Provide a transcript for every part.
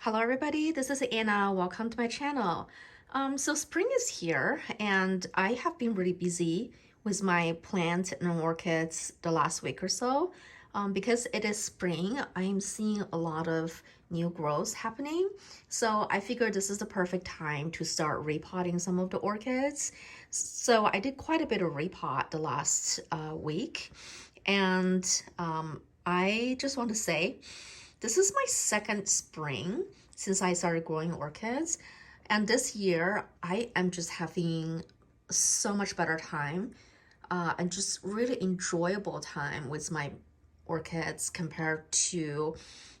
Hello everybody, this is Anna. Welcome to my channel. So spring is here and I have been really busy with my plants and orchids the last week or so. Because it is spring, I'm seeing a lot of new growth happening. So I figured this is the perfect time to start repotting some of the orchids. So I did quite a bit of repot the last week. And I just want to say, this is my second spring since I started growing orchids. And this year, I am just having so much better time and just really enjoyable time with my orchids compared to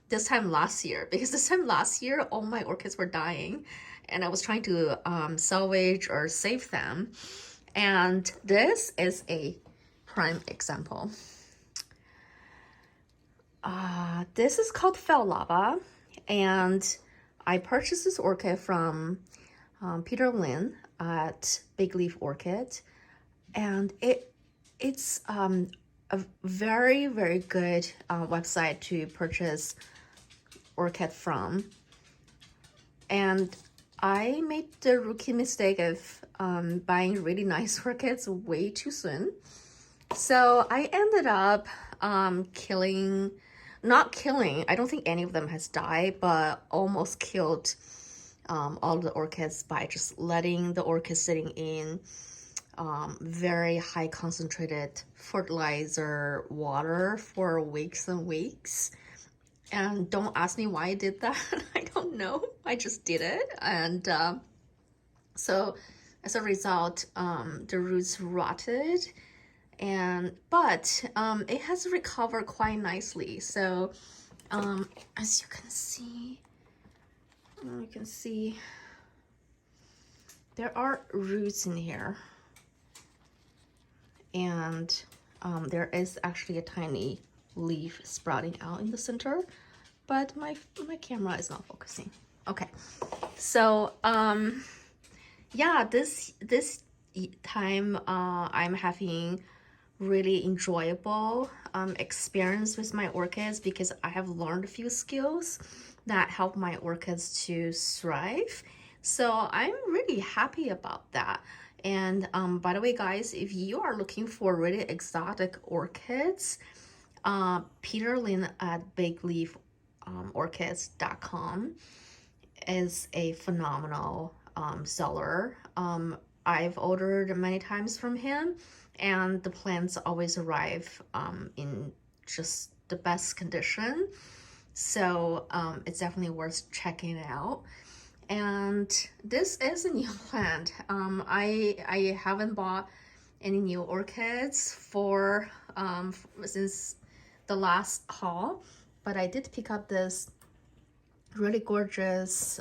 this time last year. Because this time last year, all my orchids were dying and I was trying to salvage or save them. And this is a prime example. This is called Fell Lava, and I purchased this orchid from Peter Lin at Big Leaf Orchid, and it's a very good website to purchase orchid from. And I made the rookie mistake of buying really nice orchids way too soon. So I ended up not killing, I don't think any of them has died, but almost killed all the orchids by just letting the orchids sitting in very high concentrated fertilizer water for weeks and weeks. And don't ask me why I did that. I don't know. I just did it. And so as a result, the roots rotted but it has recovered quite nicely. So as you can see there are roots in here, and there is actually a tiny leaf sprouting out in the center, but my camera is not focusing. Okay, so yeah, this time I'm having really enjoyable experience with my orchids because I have learned a few skills that help my orchids to thrive. So I'm really happy about that. And by the way, guys, if you are looking for really exotic orchids, Peter Lin at bigleaf orchids.com is a phenomenal seller. I've ordered many times from him, and the plants always arrive in just the best condition. So it's definitely worth checking it out. And this is a new plant. I haven't bought any new orchids for since the last haul, but I did pick up this really gorgeous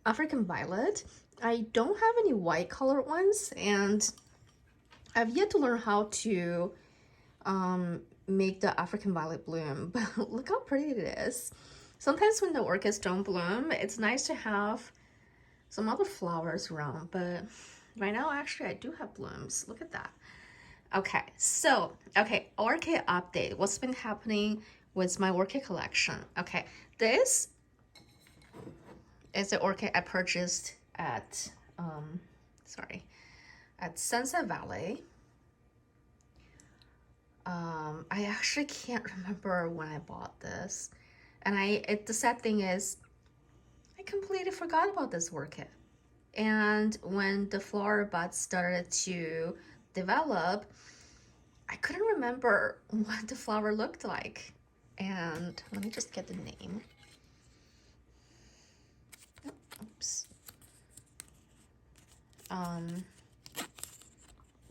African violet. I don't have any white colored ones, and I've yet to learn how to make the African violet bloom, but look how pretty it is. Sometimes when the orchids don't bloom, it's nice to have some other flowers around, but right now actually I do have blooms. Look at that. Okay, so, orchid update. What's been happening with my orchid collection? Okay, this is the orchid I purchased at, at Sunset Valley. I actually can't remember when I bought this. And the sad thing is, I completely forgot about this orchid. And when the flower buds started to develop, I couldn't remember what the flower looked like. And let me just get the name. Oops.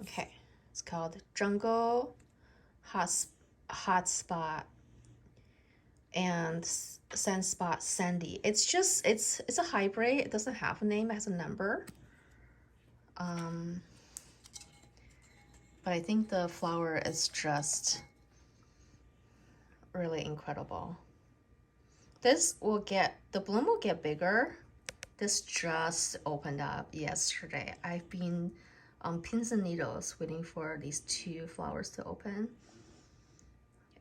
Okay, it's called Jungle Hotspot and Sandspot Sandy. It's a hybrid. It doesn't have a name, it has a number. But I think the flower is just really incredible. The bloom will get bigger. This just opened up yesterday. I've been on pins and needles waiting for these two flowers to open.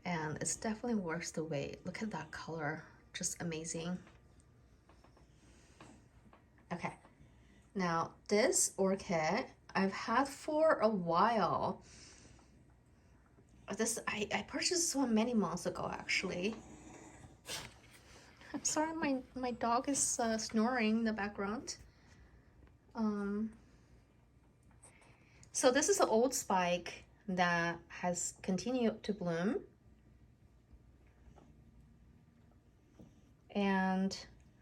And it's definitely worth the wait. Look at that color, just amazing. Okay, now this orchid I've had for a while. This I purchased this one many months ago actually. I'm sorry, my dog is snoring in the background. Um, so this is an old spike that has continued to bloom. And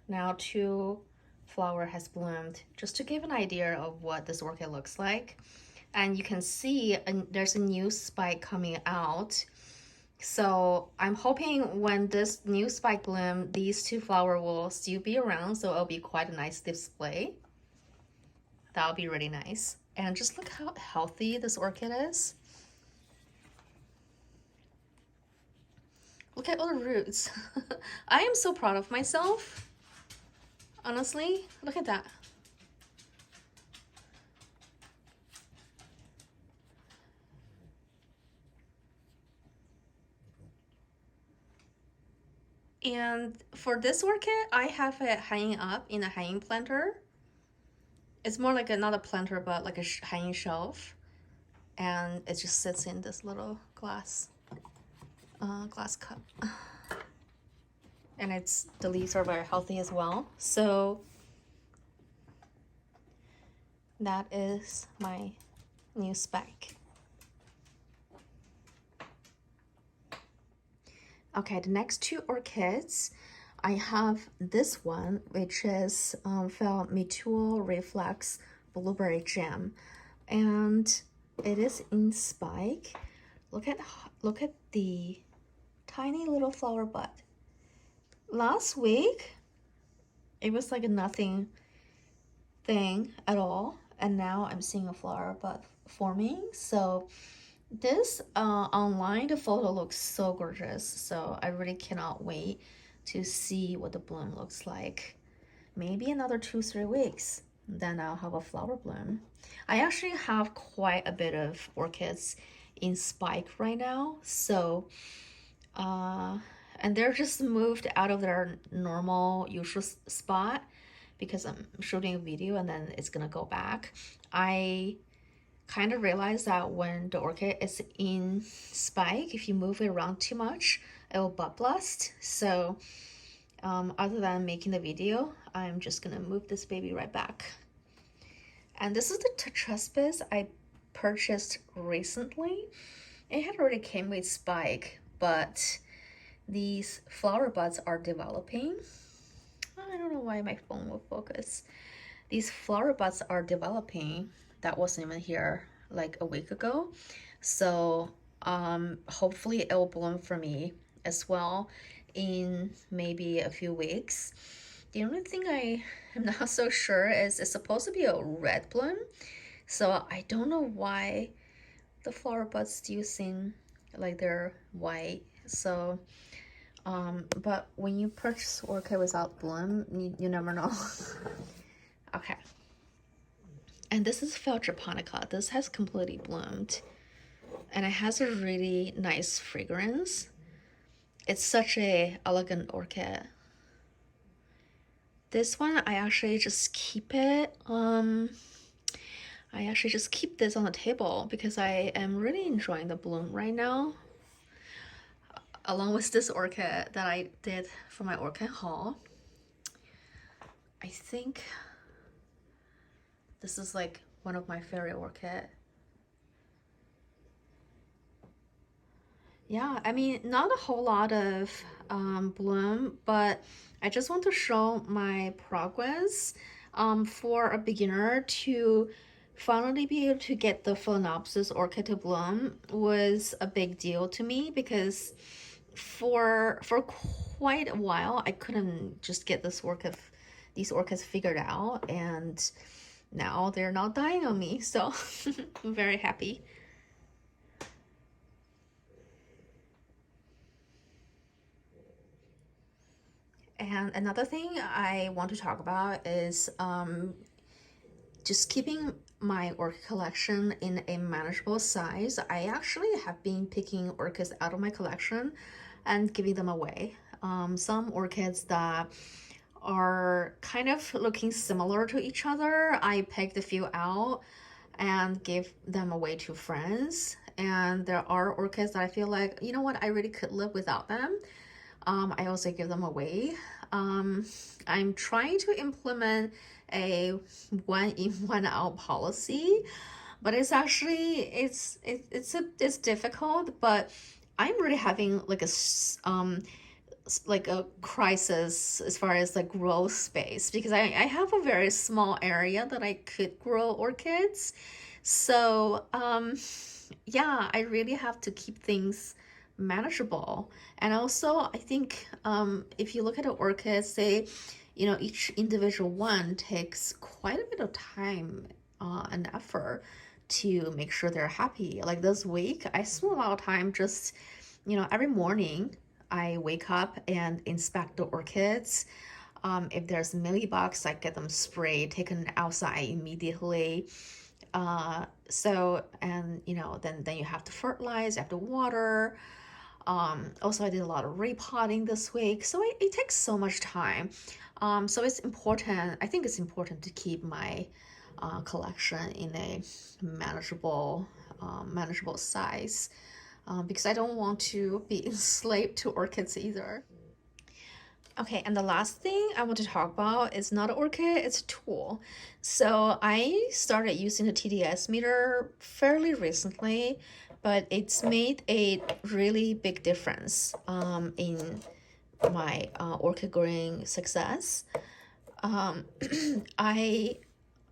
now two flower has bloomed, just to give an idea of what this orchid looks like. And you can see there's a new spike coming out. So I'm hoping when this new spike bloom, these two flowers will still be around, so it'll be quite a nice display. That'll be really nice. And just look how healthy this orchid is. Look at all the roots. I am so proud of myself. Honestly, look at that. And for this orchid, I have it hanging up in a hanging planter. It's more like another planter, but like a hanging shelf. And it just sits in this little glass cup. And the leaves are very healthy as well. So that is my new spike. Okay, the next two orchids, I have this one, which is Metual Reflex Blueberry Jam, and it is in spike. Look at the tiny little flower bud. Last week, it was like a nothing thing at all, and now I'm seeing a flower bud forming. So this online, the photo looks so gorgeous, so I really cannot wait to see what the bloom looks like. Maybe another 2-3 weeks, then I'll have a flower bloom. I actually have quite a bit of orchids in spike right now, so and they're just moved out of their normal usual spot because I'm shooting a video and then it's gonna go back. I kind of realized that when the orchid is in spike, if you move it around too much, it will bud blast. So other than making the video, I'm just gonna move this baby right back. And this is the Tetraspis I purchased recently. It had already came with spike, but these flower buds are developing. I don't know why my phone will focus. These flower buds are developing. That wasn't even here like a week ago. So hopefully it will bloom for me as well in maybe a few weeks. The only thing I am not so sure is it's supposed to be a red bloom. So I don't know why the flower buds still seem like they're white. So but when you purchase orchid without bloom, you never know. Okay. And this is Fel japonica. This has completely bloomed. And it has a really nice fragrance. It's such a elegant orchid. This one, I actually just keep it. I actually just keep this on the table because I am really enjoying the bloom right now. Along with this orchid that I did for my orchid haul. I think this is like one of my favorite orchid. Yeah, I mean, not a whole lot of bloom, but I just want to show my progress for a beginner to finally be able to get the Phalaenopsis orchid to bloom was a big deal to me because for quite a while I couldn't just get these orchids figured out, and now they're not dying on me, so I'm very happy. And another thing I want to talk about is just keeping my orchid collection in a manageable size. I actually have been picking orchids out of my collection and giving them away. Some orchids that are kind of looking similar to each other. I picked a few out and gave them away to friends. And there are orchids that I feel like, you know what, I really could live without them. I also give them away. Um, I'm trying to implement a one in, one out policy, but it's actually it's difficult. But I'm really having like like a crisis as far as like growth space because I have a very small area that I could grow orchids. So yeah, I really have to keep things manageable. And also, I think if you look at the orchids, they, each individual one takes quite a bit of time and effort to make sure they're happy. Like this week, I spent a lot of time just, every morning I wake up and inspect the orchids. If there's mealybugs, I get them sprayed, taken outside immediately. And then you have to fertilize, you have to water. Also, I did a lot of repotting this week, so it takes so much time. So it's important. I think it's important to keep my collection in a manageable size, because I don't want to be enslaved to orchids either. Okay, and the last thing I want to talk about is not an orchid, it's a tool. So I started using the TDS meter fairly recently, but it's made a really big difference in my orchid growing success. Um, I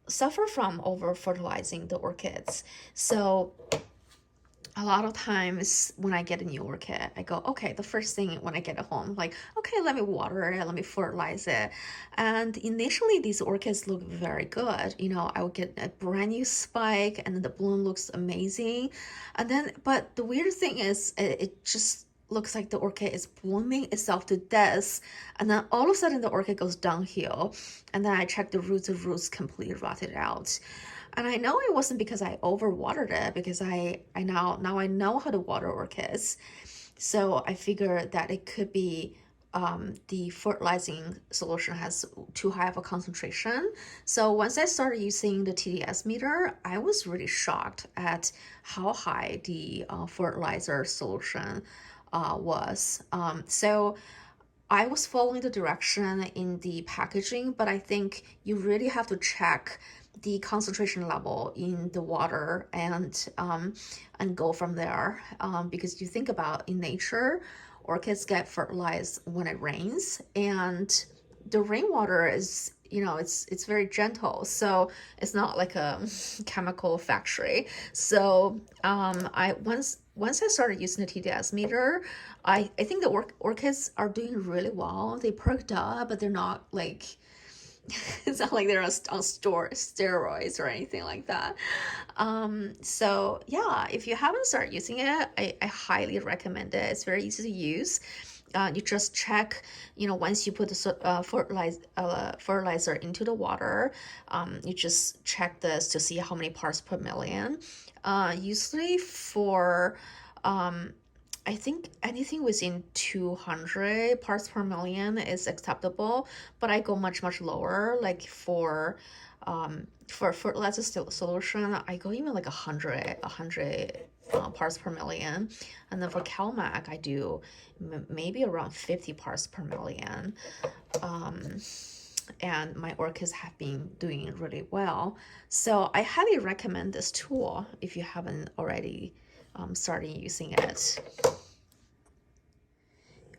suffer from over fertilizing the orchids. So a lot of times when I get a new orchid, I go, okay, the first thing when I get it home, like, okay, let me water it, let me fertilize it. And initially, these orchids look very good. I would get a brand new spike and then the bloom looks amazing. But the weird thing is, it just looks like the orchid is blooming itself to death. And then all of a sudden, the orchid goes downhill. And then I check the roots completely rotted out. And I know it wasn't because I overwatered it, because now I know how to water orchids. So I figured that it could be the fertilizing solution has too high of a concentration. So once I started using the TDS meter, I was really shocked at how high the fertilizer solution was. So I was following the direction in the packaging, but I think you really have to check the concentration level in the water and go from there. Because you think about in nature, orchids get fertilized when it rains, and the rainwater is it's very gentle, so it's not like a chemical factory. So I once I started using the TDS meter, I think the orchids are doing really well. They perked up, but they're not like it's not like they're on steroids or anything like that. So yeah, if you haven't started using it, I highly recommend it. It's very easy to use. You just check, once you put the fertilizer into the water, you just check this to see how many parts per million. Usually for I think anything within 200 parts per million is acceptable, but I go much, much lower. Like for fertilizer solution, I go even like 100 parts per million. And then for CalMac, I do maybe around 50 parts per million. And my orchids have been doing really well. So I highly recommend this tool if you haven't already started using it.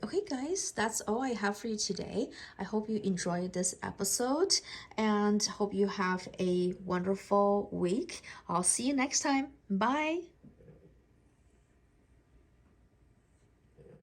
Okay, guys, that's all I have for you today. I hope you enjoyed this episode and hope you have a wonderful week. I'll see you next time. Bye.